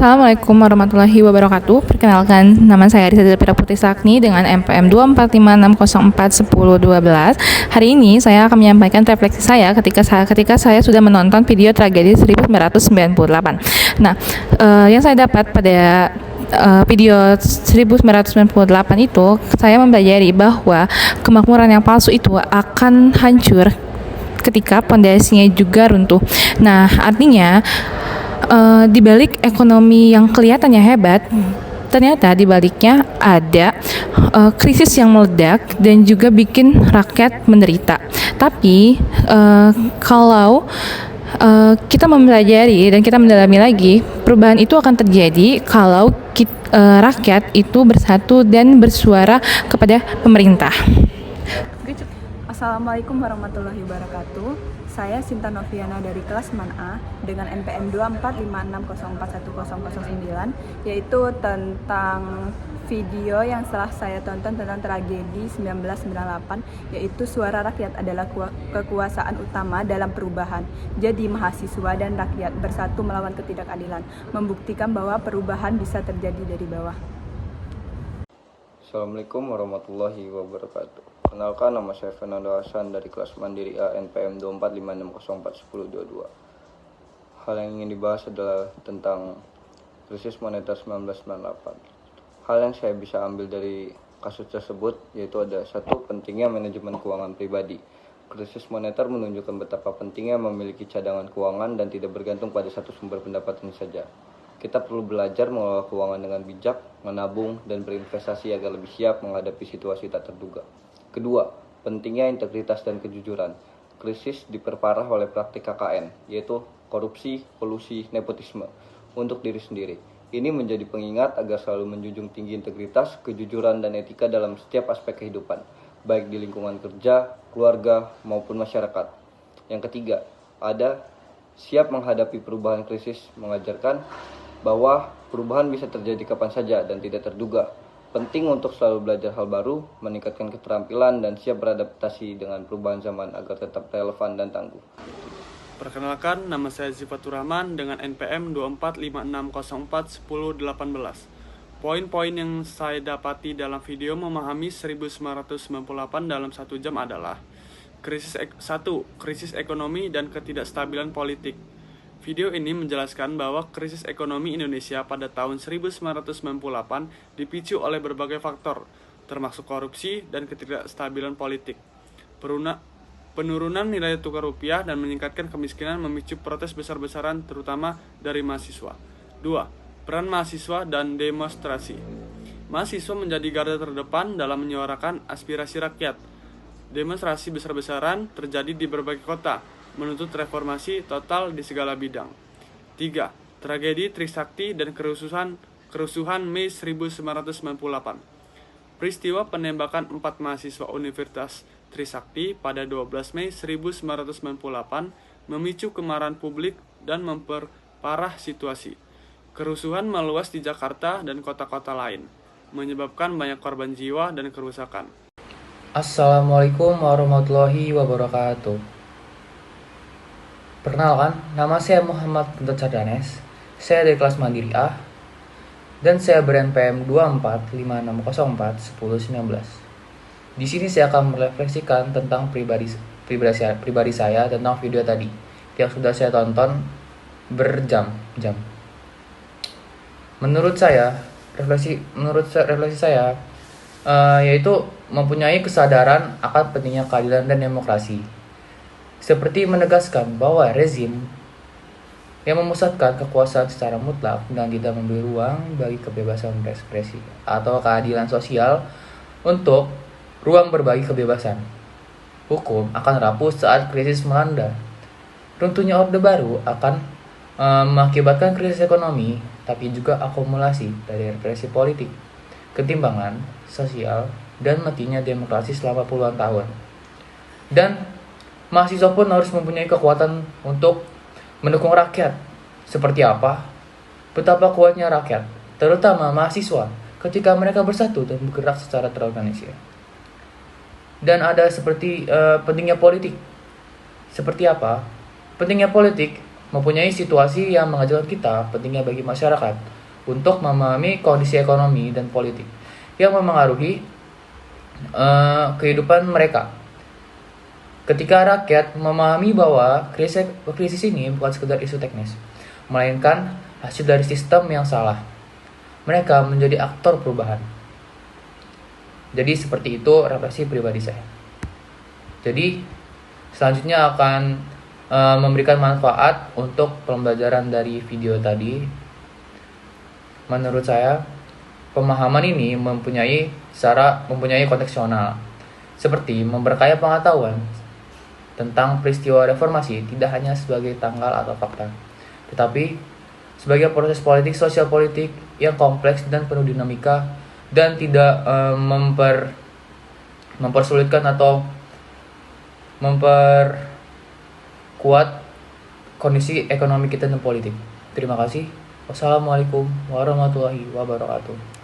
Assalamualaikum warahmatullahi wabarakatuh. Perkenalkan, nama saya Arisa Delpira Putri Sakni dengan NPM 24560411012. Hari ini saya akan menyampaikan refleksi saya ketika saya sudah menonton video tragedi 1998. Nah, yang saya dapat pada video 1998 itu, saya mempelajari bahwa kemakmuran yang palsu itu akan hancur ketika pondasinya juga runtuh. Nah, artinya di balik ekonomi yang kelihatannya hebat, ternyata di baliknya ada krisis yang meledak dan juga bikin rakyat menderita. Tapi kalau kita mempelajari dan kita mendalami lagi, perubahan itu akan terjadi kalau rakyat itu bersatu dan bersuara kepada pemerintah. Assalamualaikum warahmatullahi wabarakatuh. Saya Sinta Noviana dari kelas MAN A dengan NPM 24560411009, yaitu tentang video yang setelah saya tonton tentang tragedi 1998, yaitu suara rakyat adalah kekuasaan utama dalam perubahan. Jadi mahasiswa dan rakyat bersatu melawan ketidakadilan, membuktikan bahwa perubahan bisa terjadi dari bawah. Assalamualaikum warahmatullahi wabarakatuh. Kenalkan, nama saya Fernando Hasan dari kelas Mandiri A NPM 24560411022. Hal yang ingin dibahas adalah tentang krisis moneter 1998. Hal yang saya bisa ambil dari kasus tersebut yaitu ada satu, pentingnya manajemen keuangan pribadi. Krisis moneter menunjukkan betapa pentingnya memiliki cadangan keuangan dan tidak bergantung pada satu sumber pendapatan saja. Kita perlu belajar mengelola keuangan dengan bijak, menabung, dan berinvestasi agar lebih siap menghadapi situasi tak terduga. Kedua, pentingnya integritas dan kejujuran. Krisis diperparah oleh praktik KKN, yaitu korupsi, kolusi, nepotisme, untuk diri sendiri. Ini menjadi pengingat agar selalu menjunjung tinggi integritas, kejujuran, dan etika dalam setiap aspek kehidupan, baik di lingkungan kerja, keluarga, maupun masyarakat. Yang ketiga, ada siap menghadapi perubahan. Krisis mengajarkan bahwa perubahan bisa terjadi kapan saja dan tidak terduga. Penting untuk selalu belajar hal baru, meningkatkan keterampilan, dan siap beradaptasi dengan perubahan zaman agar tetap relevan dan tangguh. Perkenalkan, nama saya Zifatur Rahman dengan NPM 24560411018. Poin-poin yang saya dapati dalam video memahami 1998 dalam 1 jam adalah: Krisis ekonomi dan ketidakstabilan politik. Video ini menjelaskan bahwa krisis ekonomi Indonesia pada tahun 1998 dipicu oleh berbagai faktor, termasuk korupsi dan ketidakstabilan politik. Penurunan nilai tukar rupiah dan meningkatkan kemiskinan memicu protes besar-besaran terutama dari mahasiswa. 2. Peran mahasiswa dan demonstrasi. Mahasiswa menjadi garda terdepan dalam menyuarakan aspirasi rakyat. Demonstrasi besar-besaran terjadi di berbagai kota, menuntut reformasi total di segala bidang. 3. Tragedi Trisakti dan kerusuhan Mei 1998. Peristiwa penembakan 4 mahasiswa Universitas Trisakti pada 12 Mei 1998 memicu kemarahan publik dan memperparah situasi. Kerusuhan meluas di Jakarta dan kota-kota lain, menyebabkan banyak korban jiwa dan kerusakan. Assalamualaikum warahmatullahi wabarakatuh. Perkenalkan, nama saya Muhammad Kunto Cardanes. Saya dari kelas Mandiri A dan saya ber-NPM 24560411019. Di sini saya akan merefleksikan tentang pribadi saya tentang video tadi yang sudah saya tonton berjam-jam. Menurut refleksi saya yaitu mempunyai kesadaran akan pentingnya keadilan dan demokrasi, seperti menegaskan bahwa rezim yang memusatkan kekuasaan secara mutlak dan tidak memberi ruang bagi kebebasan berekspresi atau keadilan sosial untuk ruang berbagi kebebasan. Hukum akan rapuh saat krisis melanda. Runtuhnya Orde Baru akan mengakibatkan krisis ekonomi, tapi juga akumulasi dari represi politik, ketimpangan sosial, dan matinya demokrasi selama puluhan tahun. Dan mahasiswa pun harus mempunyai kekuatan untuk mendukung rakyat. Seperti apa? Betapa kuatnya rakyat, terutama mahasiswa, ketika mereka bersatu dan bergerak secara terorganisir. Dan ada seperti pentingnya politik. Seperti apa? Pentingnya politik mempunyai situasi yang mengajarkan kita pentingnya bagi masyarakat untuk memahami kondisi ekonomi dan politik yang memengaruhi kehidupan mereka. Ketika rakyat memahami bahwa krisis ini bukan sekedar isu teknis, melainkan hasil dari sistem yang salah, mereka menjadi aktor perubahan. Jadi seperti itu refleksi pribadi saya. Jadi selanjutnya akan memberikan manfaat untuk pembelajaran dari video tadi. Menurut saya, pemahaman ini mempunyai kontekstual, seperti memperkaya pengetahuan tentang peristiwa reformasi tidak hanya sebagai tanggal atau fakta, tetapi sebagai proses politik, sosial politik yang kompleks dan penuh dinamika dan tidak mempersulitkan atau memperkuat kondisi ekonomi kita dan politik. Terima kasih. Wassalamualaikum warahmatullahi wabarakatuh.